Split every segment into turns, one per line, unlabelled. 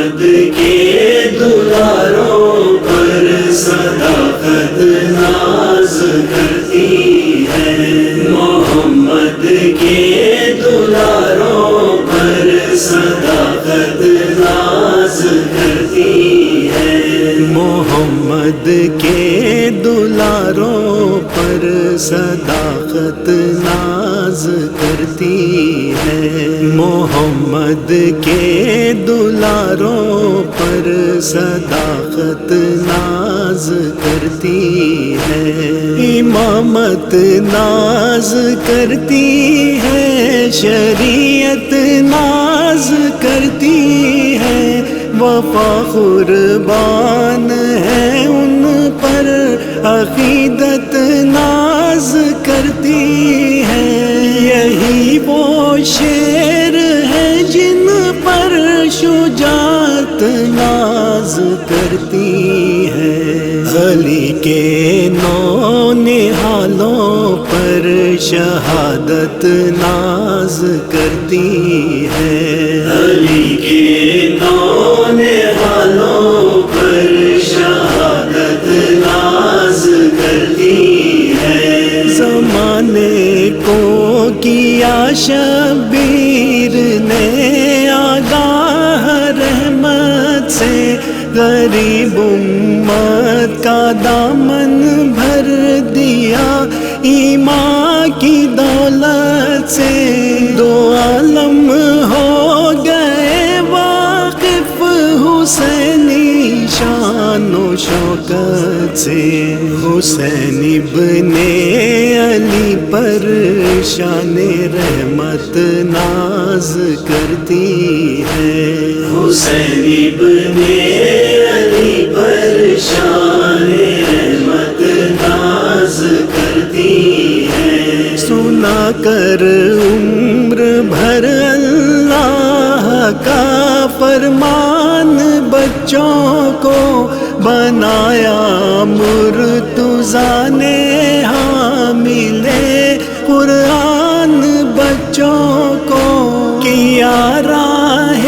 محمد کے دلاروں پر صداقت ناز کرتی ہے، محمد کے دلاروں پر صداقت ناز کرتی ہے، محمد کے دلاروں پر صداقت ناز کرتی ہے، محمد کے دلاروں پر صداقت ناز کرتی ہے، امامت ناز کرتی ہے، شریعت ناز کرتی ہے، وفا قربان ہے ان پر، عقیدت ناز کرتی ہے، یہی وہ شیر ہے جن پر شجاعت ناز کرتی ہے، علی کے نو نہالوں پر شہادت ناز کرتی ہے، علی کے نو نہالوں پر شہادت ناز کرتی ہے، زمانے کو کیا شبیر نے آگاہ رحمت سے، غریب امت کا دامن بھر دیا ایمان کی دولت سے، دو عالم ہو گئے واقف حسینی شان و شوکت سے، حسین ابن علی پر شان رحمت ناز کرتی ہے، حسین ابن علی پر شان رحمت ناز کرتی ہے، سنا کر عمر بھر اللہ کا فرمان، بچوں کو بنایا مرتضیٰ نے حامل قرآن، بچوں کو کیا راہ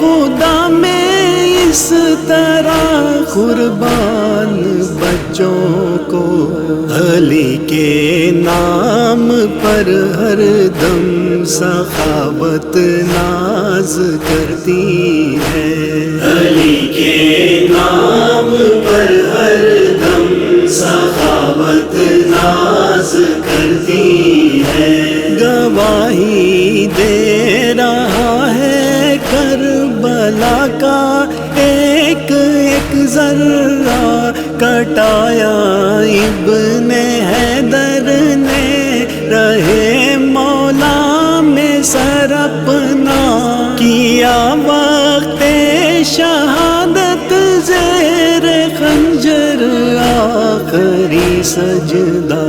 خدا میں اس طرح قربان، بچوں کو علی کے نام پر ہر دم سخاوت ناز کرتی ہے، علی کے نام پر ہر دم سخاوت ناز کرتی ہے، گواہی دے رہا ہے کربلا کا ایک ایک ذرہ، کٹایا ابن حیدر نے رہے مولا میں سر اپنا، کیا وقت شہادت زیر خنجر آخری سجدہ،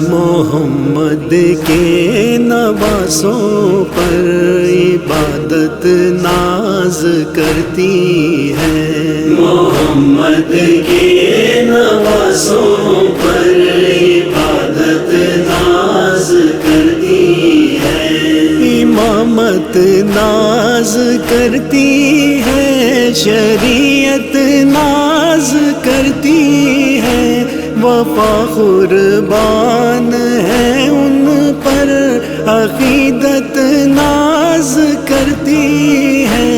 محمد کے نواسوں پر عبادت ناز کرتی ہے، محمد کے نواسوں پر عبادت ناز کرتی ہے، امامت ناز کرتی ہے، شریعت ناز کرتی ہے، وفا قربان ہے ان پر، عقیدت ناز کرتی ہے،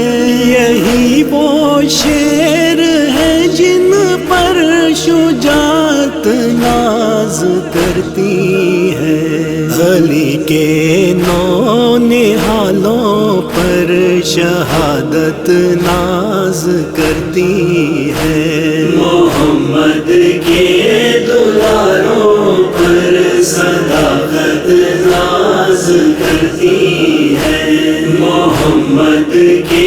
یہی وہ شیر ہے جن پر شجاعت ناز کرتی ہے، علی کے نو نہالوں پر شہادت ناز کرتی ہے، محمد کے دلاروں پر صداقت ناز کرتی ہے، محمد کے